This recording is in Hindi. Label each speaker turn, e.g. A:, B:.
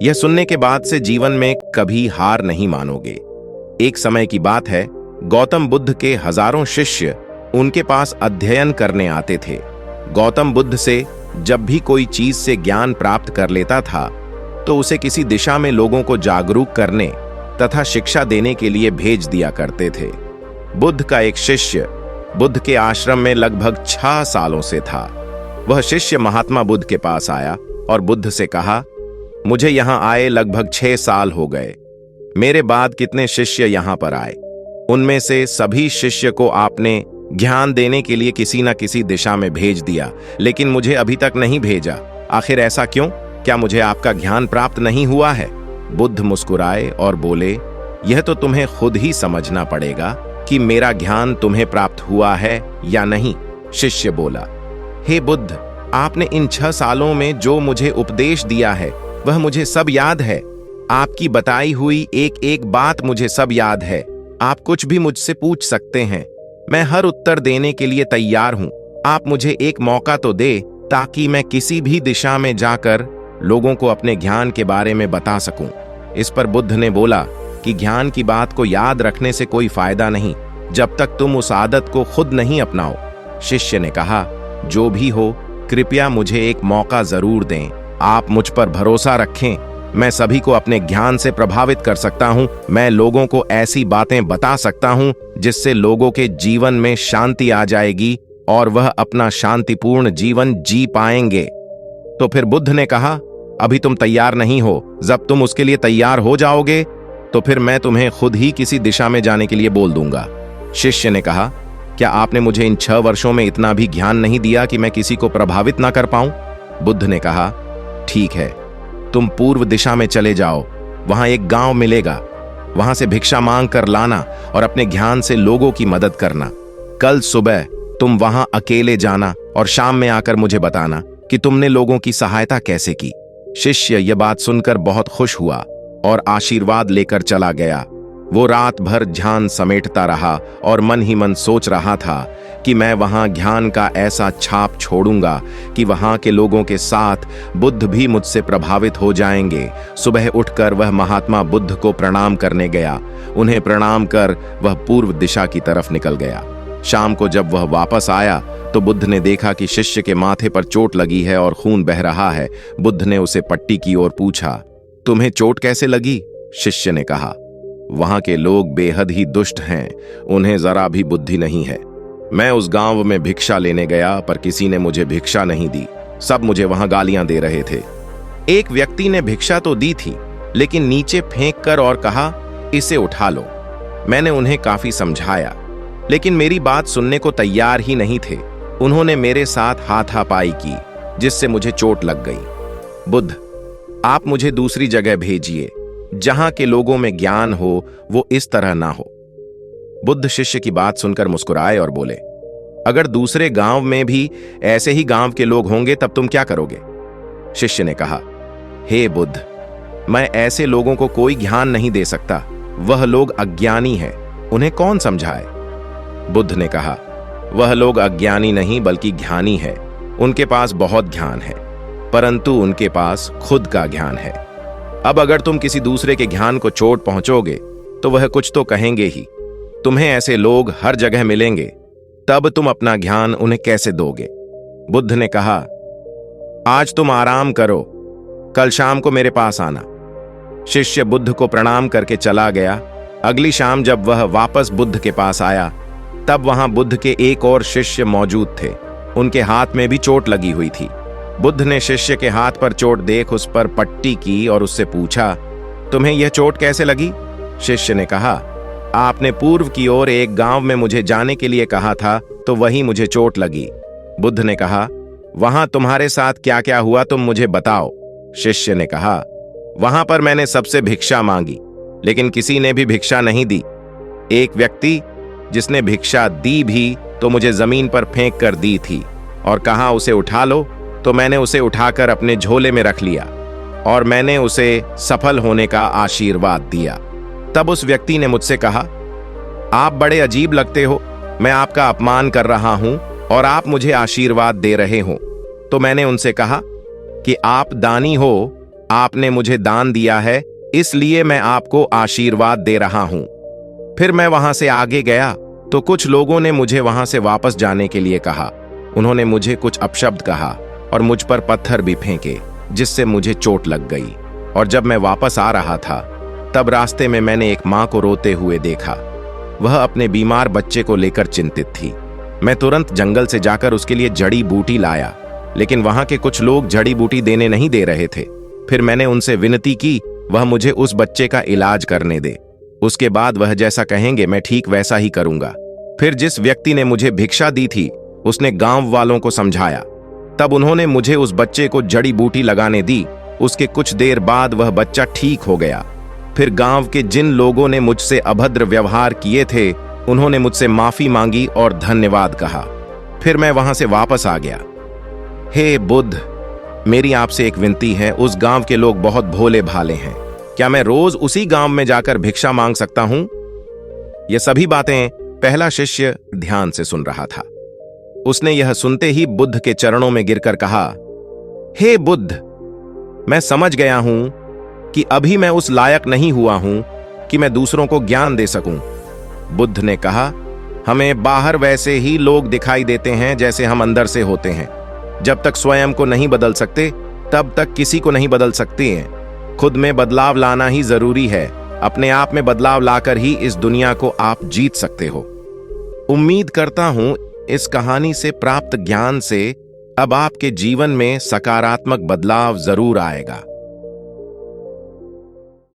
A: यह सुनने के बाद से जीवन में कभी हार नहीं मानोगे। एक समय की बात है, गौतम बुद्ध के हजारों शिष्य उनके पास अध्ययन करने आते थे। गौतम बुद्ध से जब भी कोई चीज से ज्ञान प्राप्त कर लेता था तो उसे किसी दिशा में लोगों को जागरूक करने तथा शिक्षा देने के लिए भेज दिया करते थे। बुद्ध का एक शिष्य बुद्ध के आश्रम में लगभग 6 सालों से था। वह शिष्य महात्मा बुद्ध के पास आया और बुद्ध से कहा, मुझे यहां आए लगभग 6 साल हो गए। मेरे बाद कितने शिष्य यहां पर आए, उनमें से सभी शिष्य को आपने ज्ञान देने के लिए किसी न किसी दिशा में भेज दिया, लेकिन मुझे अभी तक नहीं भेजा। आखिर ऐसा क्यों? क्या मुझे आपका ज्ञान प्राप्त नहीं हुआ है? बुद्ध मुस्कुराए और बोले, यह तो तुम्हें खुद ही समझना पड़ेगा कि मेरा ज्ञान तुम्हें प्राप्त हुआ है या नहीं। शिष्य बोला, हे बुद्ध, आपने इन 6 सालों में जो मुझे उपदेश दिया है वह मुझे सब याद है। आपकी बताई हुई एक एक बात मुझे सब याद है। आप कुछ भी मुझसे पूछ सकते हैं, मैं हर उत्तर देने के लिए तैयार हूं। आप मुझे एक मौका तो दे ताकि मैं किसी भी दिशा में जाकर लोगों को अपने ज्ञान के बारे में बता सकूं। इस पर बुद्ध ने बोला कि ज्ञान की बात को याद रखने से कोई फायदा नहीं जब तक तुम उस आदत को खुद नहीं अपनाओ। शिष्य ने कहा, जो भी हो, कृपया मुझे एक मौका जरूर दें। आप मुझ पर भरोसा रखें, मैं सभी को अपने ज्ञान से प्रभावित कर सकता हूं। मैं लोगों को ऐसी बातें बता सकता हूं जिससे लोगों के जीवन में शांति आ जाएगी और वह अपना शांतिपूर्ण जीवन जी पाएंगे। तो फिर बुद्ध ने कहा, अभी तुम तैयार नहीं हो। जब तुम उसके लिए तैयार हो जाओगे तो फिर मैं तुम्हें खुद ही किसी दिशा में जाने के लिए बोल दूंगा। शिष्य ने कहा, क्या आपने मुझे इन 6 वर्षों में इतना भी ज्ञान नहीं दिया कि मैं किसी को प्रभावित ना कर पाऊं? बुद्ध ने कहा, ठीक है, तुम पूर्व दिशा में चले जाओ। वहां एक गांव मिलेगा, वहां से भिक्षा मांग कर लाना और अपने ज्ञान से लोगों की मदद करना। कल सुबह तुम वहां अकेले जाना और शाम में आकर मुझे बताना कि तुमने लोगों की सहायता कैसे की। शिष्य यह बात सुनकर बहुत खुश हुआ और आशीर्वाद लेकर चला गया। वो रात भर ध्यान समेटता रहा और मन ही मन सोच रहा था कि मैं वहां ज्ञान का ऐसा छाप छोड़ूंगा कि वहां के लोगों के साथ बुद्ध भी मुझसे प्रभावित हो जाएंगे। सुबह उठकर वह महात्मा बुद्ध को प्रणाम करने गया। उन्हें प्रणाम कर वह पूर्व दिशा की तरफ निकल गया। शाम को जब वह वापस आया तो बुद्ध ने देखा कि शिष्य के माथे पर चोट लगी है और खून बह रहा है। बुद्ध ने उसे पट्टी की ओर पूछा, तुम्हें चोट कैसे लगी? शिष्य ने कहा, वहां के लोग बेहद ही दुष्ट हैं, उन्हें जरा भी बुद्धि नहीं है। मैं उस गांव में भिक्षा लेने गया पर किसी ने मुझे भिक्षा नहीं दी, सब मुझे वहां गालियां दे रहे थे। एक व्यक्ति ने भिक्षा तो दी थी लेकिन नीचे फेंक कर और कहा, इसे उठा लो। मैंने उन्हें काफी समझाया लेकिन मेरी बात सुनने को तैयार ही नहीं थे। उन्होंने मेरे साथ हाथापाई की जिससे मुझे चोट लग गई। बुद्ध, आप मुझे दूसरी जगह भेजिए जहां के लोगों में ज्ञान हो, वो इस तरह ना हो। बुद्ध शिष्य की बात सुनकर मुस्कुराए और बोले, अगर दूसरे गांव में भी ऐसे ही गांव के लोग होंगे तब तुम क्या करोगे? शिष्य ने कहा, हे बुद्ध, मैं ऐसे लोगों को कोई ज्ञान नहीं दे सकता। वह लोग अज्ञानी हैं, उन्हें कौन समझाए? बुद्ध ने कहा, वह लोग अज्ञानी नहीं बल्कि ज्ञानी है। उनके पास बहुत ज्ञान है परंतु उनके पास खुद का ज्ञान है। अब अगर तुम किसी दूसरे के ज्ञान को चोट पहुंचोगे तो वह कुछ तो कहेंगे ही। तुम्हें ऐसे लोग हर जगह मिलेंगे, तब तुम अपना ज्ञान उन्हें कैसे दोगे? बुद्ध ने कहा, आज तुम आराम करो, कल शाम को मेरे पास आना। शिष्य बुद्ध को प्रणाम करके चला गया। अगली शाम जब वह वापस बुद्ध के पास आया तब वहां बुद्ध के एक और शिष्य मौजूद थे। उनके हाथ में भी चोट लगी हुई थी। बुद्ध ने शिष्य के हाथ पर चोट देख उस पर पट्टी की और उससे पूछा, तुम्हें यह चोट कैसे लगी? शिष्य ने कहा, आपने पूर्व की ओर एक गांव में मुझे जाने के लिए कहा था तो वहीं मुझे चोट लगी। बुद्ध ने कहा, वहां तुम्हारे साथ क्या क्या हुआ तुम मुझे बताओ। शिष्य ने कहा, वहां पर मैंने सबसे भिक्षा मांगी लेकिन किसी ने भी भिक्षा नहीं दी। एक व्यक्ति जिसने भिक्षा दी भी तो मुझे जमीन पर फेंक कर दी थी और कहा उसे उठा लो, तो मैंने उसे उठाकर अपने झोले में रख लिया और मैंने उसे सफल होने का आशीर्वाद दिया। तब उस व्यक्ति ने मुझसे कहा, आप बड़े अजीब लगते हो, मैं आपका अपमान कर रहा हूं और आप मुझे आशीर्वाद दे रहे हो। तो मैंने उनसे कहा कि आप दानी हो, आपने मुझे दान दिया है, इसलिए मैं आपको आशीर्वाद दे रहा हूं। फिर मैं वहां से आगे गया तो कुछ लोगों ने मुझे वहां से वापस जाने के लिए कहा। उन्होंने मुझे कुछ अपशब्द कहा और मुझ पर पत्थर भी फेंके, जिससे मुझे चोट लग गई। और जब मैं वापस आ रहा था तब रास्ते में मैंने एक मां को रोते हुए देखा। वह अपने बीमार बच्चे को लेकर चिंतित थी। मैं तुरंत जंगल से जाकर उसके लिए जड़ी बूटी लाया, लेकिन वहां के कुछ लोग जड़ी बूटी देने नहीं दे रहे थे। फिर मैंने उनसे विनती की वह मुझे उस बच्चे का इलाज करने दे। उसके बाद वह जैसा कहेंगे मैं ठीक वैसा ही करूंगा। फिर जिस व्यक्ति ने मुझे भिक्षा दी थी उसने गांव वालों को समझाया। तब उन्होंने मुझे उस बच्चे को जड़ी बूटी लगाने दी। उसके कुछ देर बाद वह बच्चा ठीक हो गया। फिर गांव के जिन लोगों ने मुझसे अभद्र व्यवहार किए थे उन्होंने मुझसे माफी मांगी और धन्यवाद कहा। फिर मैं वहां से वापस आ गया। हे बुद्ध, मेरी आपसे एक विनती है। उस गांव के लोग बहुत भोले भाले हैं। क्या मैं रोज उसी गांव में जाकर भिक्षा मांग सकता हूं? ये सभी बातें पहला शिष्य ध्यान से सुन रहा था। उसने यह सुनते ही बुद्ध के चरणों में गिरकर कहा, हे बुद्ध, मैं समझ गया हूं कि अभी मैं उस लायक नहीं हुआ हूं कि मैं दूसरों को ज्ञान दे सकूं। बुद्ध ने कहा, हमें बाहर वैसे ही लोग दिखाई देते हैं जैसे हम अंदर से होते हैं। जब तक स्वयं को नहीं बदल सकते तब तक किसी को नहीं बदल सकते हैं। खुद में बदलाव लाना ही जरूरी है। अपने आप में बदलाव लाकर ही इस दुनिया को आप जीत सकते हो। उम्मीद करता हूं इस कहानी से प्राप्त ज्ञान से अब आपके जीवन में सकारात्मक बदलाव जरूर आएगा।